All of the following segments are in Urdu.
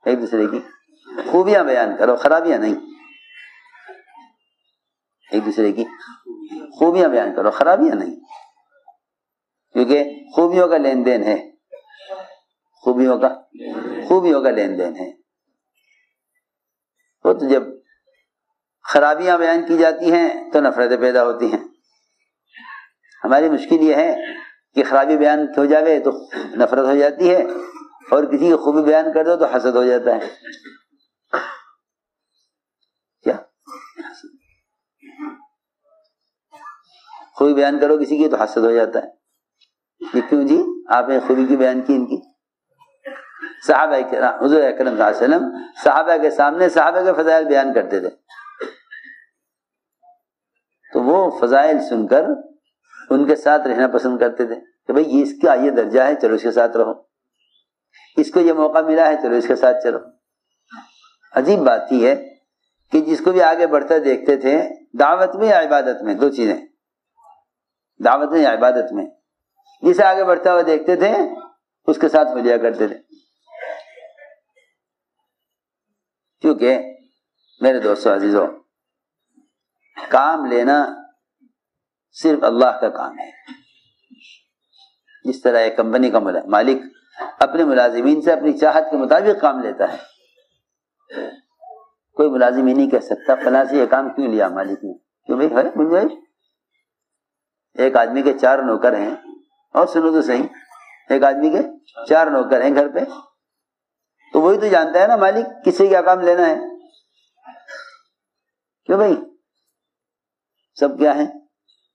ایک دوسرے کی خوبیاں بیان کرو، خرابیاں نہیں. ایک دوسرے کی خوبیاں بیان کرو، خرابیاں نہیں، کیونکہ خوبیوں کا لین دین ہے، خوبیوں کا لین دین ہے. تو جب خرابیاں بیان کی جاتی ہیں تو نفرتیں پیدا ہوتی ہیں. ہماری مشکل یہ ہے کہ خرابی بیان ہو جاوے تو نفرت ہو جاتی ہے، اور کسی کی خوبی بیان کر دو تو حسد ہو جاتا ہے. کیا خوبی بیان کرو کسی کی تو حسد ہو جاتا ہے. یہ کیوں جی؟ آپ نے خوبی کی بیان کی ان کی. صحابہ کرام، حضور اکرم صلی اللہ علیہ وسلم صحابہ کے سامنے صحابہ کے فضائل بیان کرتے تھے، تو وہ فضائل سن کر ان کے ساتھ رہنا پسند کرتے تھے کہ بھئی یہ اس کا یہ درجہ ہے، چلو اس کے ساتھ رہو، اس کو یہ موقع ملا ہے، چلو اس کے ساتھ چلو. عجیب بات ہی ہے کہ جس کو بھی آگے بڑھتا دیکھتے تھے، دعوت میں یا عبادت میں، دو چیزیں، دعوت میں یا عبادت میں، جسے آگے بڑھتا ہوا دیکھتے تھے اس کے ساتھ ہو لیا کرتے تھے. کیونکہ میرے دوستو عزیزو، کام لینا صرف اللہ کا کام ہے. جس طرح ایک کمپنی کا مالک اپنے ملازمین سے اپنی چاہت کے مطابق کام لیتا ہے، کوئی ملازم ہی نہیں کہہ سکتا فلاں سے یہ کام کیوں لیا مالک نے، کیوں بھائی ہے گنجائش. ایک آدمی کے 4 نوکر ہیں، اور سنو تو صحیح، ایک آدمی کے 4 نوکر ہیں گھر پہ، تو وہی تو جانتا ہے نا مالک کس سے کیا کام لینا ہے. کیوں بھائی؟ سب کیا ہیں؟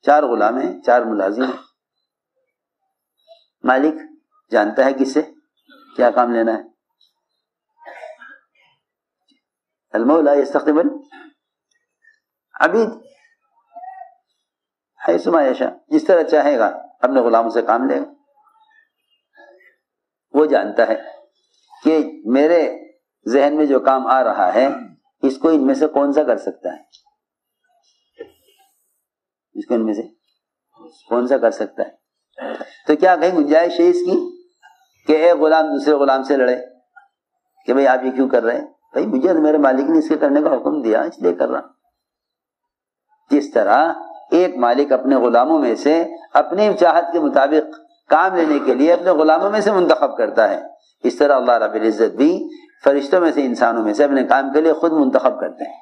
4 غلام ہیں، 4 ملازم ہیں. مالک جانتا ہے کس سے کیا کام لینا ہے. المولا یستخدم العبید حیث ما یشاء، جس طرح چاہے گا اپنے غلاموں سے کام لے گا. وہ جانتا ہے کہ میرے ذہن میں جو کام آ رہا ہے اس کو ان میں سے کون سا کر سکتا ہے، اس کو ان میں سے کون سا کر سکتا ہے. تو کیا کہیں گنجائش ہے اس کی کہ ایک غلام دوسرے غلام سے لڑے کہ بھئی آپ یہ کیوں کر رہے ہیں؟ بھئی مجھے میرے مالک نے اس کے کرنے کا حکم دیا اس لیے کر رہا. جس طرح ایک مالک اپنے غلاموں میں سے اپنی چاہت کے مطابق کام لینے کے لیے اپنے غلاموں میں سے منتخب کرتا ہے، اس طرح اللہ رب العزت بھی فرشتوں میں سے، انسانوں میں سے اپنے کام کے لیے خود منتخب کرتے ہیں.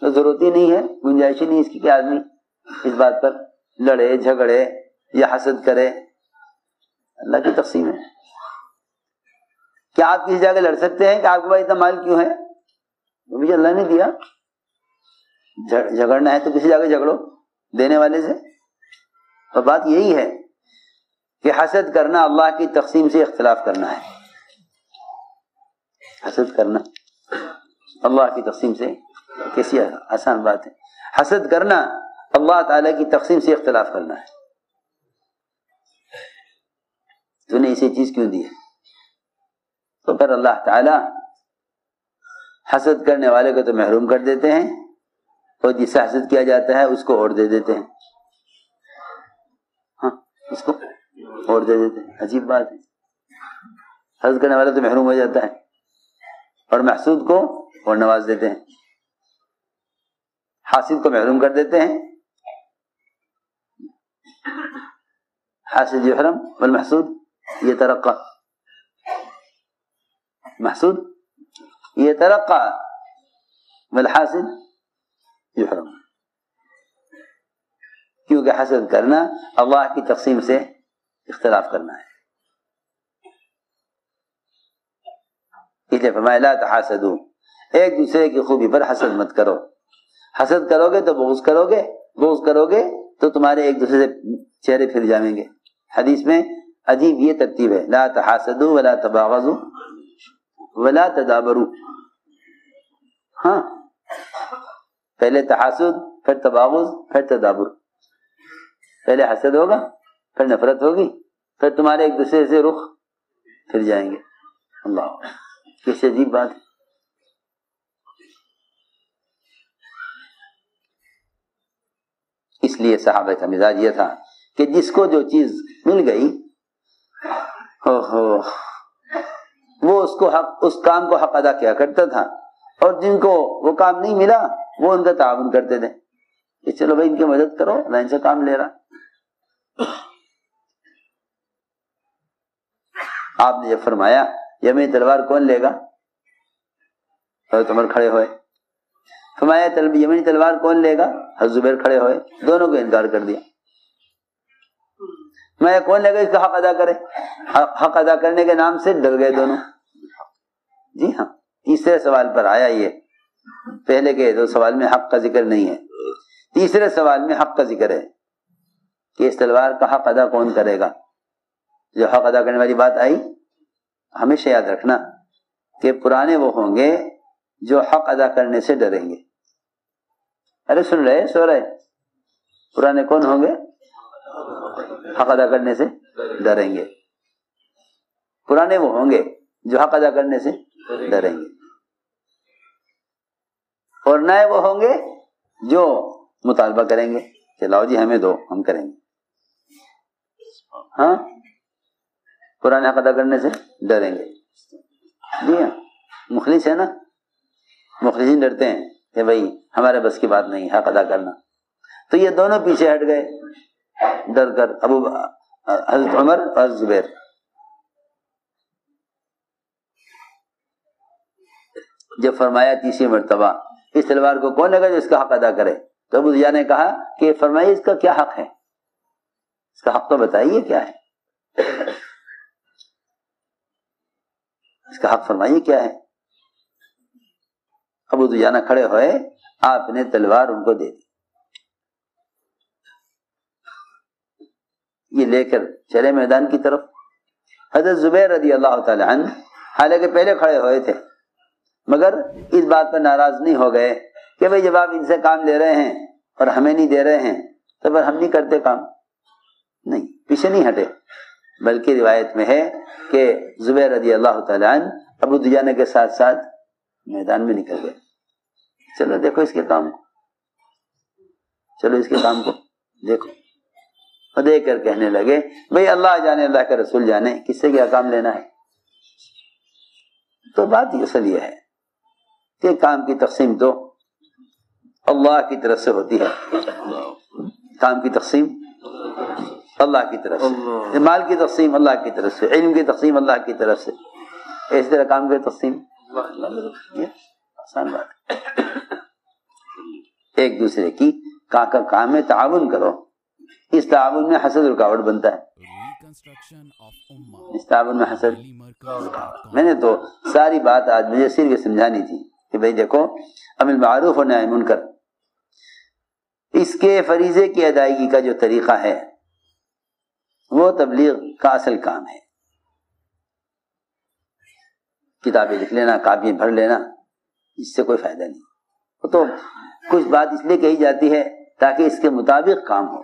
تو ضرورت ہی نہیں ہے، گنجائش ہی نہیں اس کی کہ آدمی اس بات پر لڑے جھگڑے یا حسد کرے. اللہ کی تقسیم ہے. کیا آپ کسی جگہ لڑ سکتے ہیں کہ آپ کے پاس اتنا مال کیوں ہے؟ مجھے اللہ نے دیا. جھگڑنا ہے تو کسی جگہ جھگڑو دینے والے سے. اور بات یہی ہے کہ حسد کرنا اللہ کی تقسیم سے اختلاف کرنا ہے. حسد کرنا اللہ کی تقسیم سے کیسی آسان بات ہے. حسد کرنا اللہ تعالیٰ کی تقسیم سے اختلاف کرنا ہے. تو نے اسے چیز کیوں دی ہے؟ تو پھر اللہ تعالیٰ حسد کرنے والے کو تو محروم کر دیتے ہیں، اور جسے حسد کیا جاتا ہے اس کو اور دے دیتے ہیں. ہاں، اس کو اور دے دیتے ہیں. عجیب بات ہے. حسد کرنے والا تو محروم ہو جاتا ہے، اور محسود کو اور نواز دیتے ہیں. حاسد کو محروم کر دیتے ہیں. حاسد یحرم والمحسود یترقى. محسود یترقى والحاسد یحرم. کیونکہ حسد کرنا اللہ کی تقسیم سے اختلاف کرنا ہے. اس لیے فرمایا لا تحاسدوا، ایک دوسرے کی خوبی پر حسد مت کرو. حسد کرو گے تو بغض کرو گے، بغض کرو گے تو تمہارے ایک دوسرے سے چہرے پھر جائیں گے. حدیث میں عجیب یہ ترتیب ہے، لا تحاسدوا ولا تباغضوا ولا تدابروا. ہاں، پہلے تحاسد، پھر تباغض، پھر تدابر. پہلے حسد ہوگا، پھر نفرت ہوگی، پھر تمہارے ایک دوسرے سے رخ پھر جائیں گے. اللہ، کیسی عجیب بات ہے. اس لیے صحابہ کا مزاج یہ تھا کہ جس کو جو چیز مل گئی وہ اس کام کو حق ادا کیا کرتا تھا، اور جن کو وہ کام نہیں ملا وہ ان کا تعاون کرتے تھے کہ چلو بھائی ان کی مدد کرو، اللہ ان سے کام لے رہا۔ آپ نے جب فرمایا یمنی تلوار کون لے گا، حضرت عمر کھڑے ہوئے۔ فرمایا یمنی تلوار کون لے گا، حضرت زبیر کھڑے ہوئے، دونوں کو انکار کر دیا۔ میں کون لے گا اس کا حق ادا کرے، حق ادا کرنے کے نام سے ڈر گئے دونوں۔ جی ہاں، تیسرے سوال پر آیا یہ، پہلے کے 2 سوال میں حق کا ذکر نہیں ہے، تیسرے سوال میں حق کا ذکر ہے کہ اس تلوار کا حق ادا کون کرے گا۔ جو حق ادا کرنے والی بات آئی، ہمیشہ یاد رکھنا کہ پرانے وہ ہوں گے جو حق ادا کرنے سے ڈریں گے۔ ارے سن رہے، سو رہے، پرانے کون ہوں گے، حق ادا کرنے سے ڈریں گے۔ پرانے وہ ہوں گے جو حق ادا کرنے سے ڈریں گے، اور نئے وہ ہوں گے جو مطالبہ کریں گے کہ لاؤ جی ہمیں دو، ہم کریں گے۔ ہاں، پرانے حق ادا کرنے سے ڈریں گے۔ جی ہاں، مخلص ہے نا، مخلصین ڈرتے ہیں کہ بھائی ہمارے بس کی بات نہیں حق ادا کرنا، تو یہ دونوں پیچھے ہٹ گئے ڈر کر، حضرت عمر اور حضرت زبیر۔ جب فرمایا تیسری مرتبہ اس تلوار کو کون لگا جو اس کا حق ادا کرے، تو ابو دجانہ نے کہا کہ فرمائیے اس کا کیا حق ہے، اس کا حق تو بتائیے کیا ہے، اس کا حق فرمائیے کیا ہے۔ ابو دجانہ کھڑے ہوئے، آپ نے تلوار ان کو دے دی، یہ لے کر چلے میدان کی طرف۔ حضرت زبیر رضی اللہ تعالی عنہ حالانکہ پہلے کھڑے ہوئے تھے، مگر اس بات پر ناراض نہیں ہو گئے کہ بھئی جب آپ ان سے کام لے رہے ہیں اور ہمیں نہیں دے رہے ہیں تو پھر ہم نہیں کرتے کام، نہیں، پیچھے نہیں ہٹے، بلکہ روایت میں ہے کہ زبیر رضی اللہ تعالی عنہ ابو دجانہ کے ساتھ ساتھ میدان میں نکل گئے، چلو دیکھو اس کے کام کو، چلو اس کے کام کو دیکھو، اور دیکھ کر کہنے لگے بھئی اللہ جانے، اللہ کا رسول جانے کس سے کیا کام لینا ہے۔ تو بات یہ اصل یہ ہے کہ کام کی تقسیم تو اللہ کی طرف سے ہوتی ہے، کام کی تقسیم اللہ کی طرف سے، مال کی تقسیم اللہ کی طرف سے، علم کی تقسیم اللہ کی طرف سے، اس طرح کام کی تقسیم یہ آسان بات ہے۔ ایک دوسرے کی کام میں تعاون کرو، اس تعاون میں حسد رکاوٹ بنتا ہے، اس تعاون میں حسد۔ میں نے تو ساری بات آج مجھے صرف یہ سمجھانی تھی کہ بھئی دیکھو امر معروف اور نہی منکر، اس کے فریضے کی ادائیگی کا جو طریقہ ہے وہ تبلیغ کا اصل کام ہے۔ کتابیں لکھ لینا، کاپیاں بھر لینا، اس سے کوئی فائدہ نہیں، وہ تو کچھ بات اس لیے کہی جاتی ہے تاکہ اس کے مطابق کام ہو۔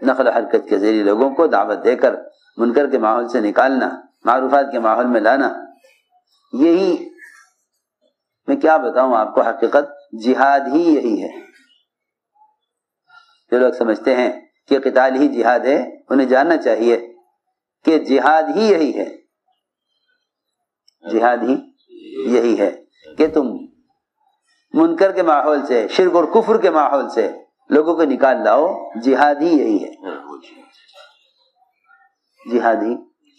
نقل و حرکت کے ذریعے لوگوں کو دعوت دے کر منکر کے ماحول سے نکالنا، معروفات کے ماحول میں لانا، یہی میں کیا بتاؤں آپ کو، حقیقت جہاد ہی یہی ہے۔ جو لوگ سمجھتے ہیں کہ قتال ہی جہاد ہے، انہیں جاننا چاہیے کہ جہاد ہی یہی ہے، جہاد ہی یہی ہے کہ تم منکر کے ماحول سے، شرک اور کفر کے ماحول سے لوگوں کو نکال لاؤ، جہاد ہی یہی ہے، جہاد ہی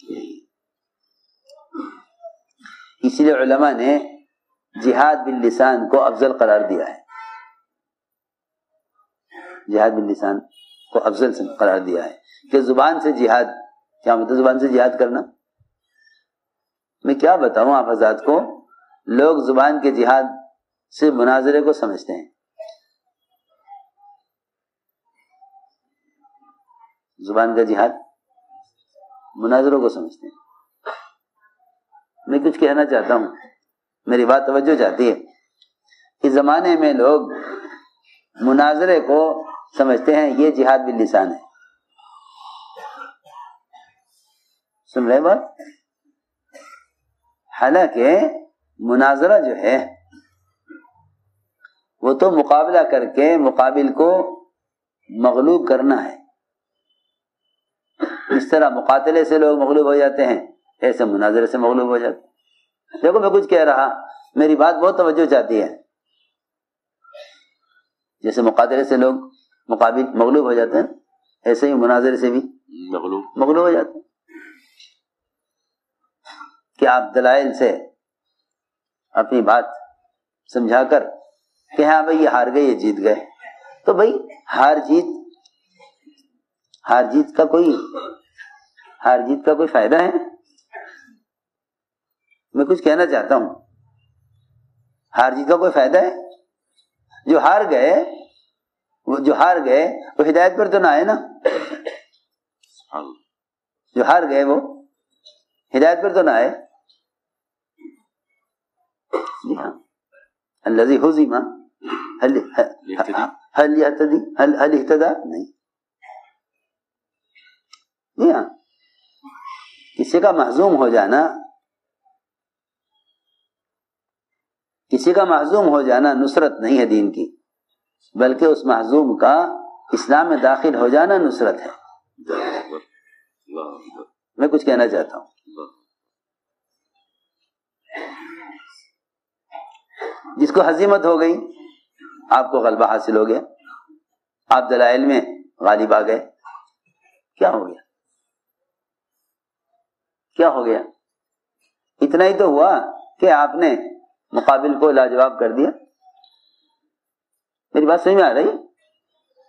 یہی۔ اسی لیے علماء نے جہاد باللسان کو افضل قرار دیا ہے، جہاد باللسان کو افضل قرار دیا ہے کہ زبان سے جہاد، کیا مطلب زبان سے جہاد کرنا؟ میں کیا بتاؤں آپ حضرات کو، لوگ زبان کے جہاد سے مناظرے کو سمجھتے ہیں، زبان کا جہاد مناظروں کو سمجھتے ہیں۔ میں کچھ کہنا چاہتا ہوں، میری بات توجہ چاہتی ہے۔ اس زمانے میں لوگ مناظرے کو سمجھتے ہیں یہ جہاد باللسان ہے، سن رہے بات؟ حالانکہ مناظرہ جو ہے وہ تو مقابلہ کر کے مقابل کو مغلوب کرنا ہے۔ اس طرح مقاتلے سے لوگ مغلوب ہو جاتے ہیں، ایسے مناظرے سے مغلوب ہو جاتے. دیکھو میں کچھ کہہ رہا, میری بات بہت توجہ چاہتی ہے, جیسے مقابلے سے لوگ مغلوب ہو جاتے ہیں, ایسے ہی مناظرے سے بھی مغلوب ہو جاتے ہیں. کہ آپ دلائل سے اپنی بات سمجھا کر کہ ہاں بھائی یہ ہار گئے یہ جیت گئے, تو بھائی ہار جیت کا کوئی فائدہ ہے؟ میں کچھ کہنا چاہتا ہوں, ہار جیت کا کوئی فائدہ ہے؟ جو ہار گئے وہ ہدایت پر تو نہ آئے نا, جو ہار گئے وہ ہدایت پر تو نہ آئے. الذی ہزم هل اهتدى نہیں. جی ہاں, کسی کا محزوم ہو جانا نصرت نہیں ہے دین کی, بلکہ اس محزوم کا اسلام میں داخل ہو جانا نصرت ہے. میں کچھ کہنا چاہتا ہوں, جس کو ہزیمت ہو گئی, آپ کو غلبہ حاصل ہو گیا, آپ دلائل میں غالب آ گئے, کیا ہو گیا؟ اتنا ہی تو ہوا کہ آپ نے مقابل کو لاجواب کر دیا. میری بات سمجھ میں آ رہی؟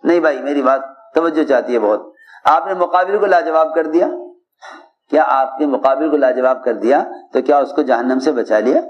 نہیں بھائی, میری بات توجہ چاہتی ہے بہت. آپ نے مقابل کو لاجواب کر دیا. کیا آپ نے مقابل کو لاجواب کر دیا تو کیا اس کو جہنم سے بچا لیا؟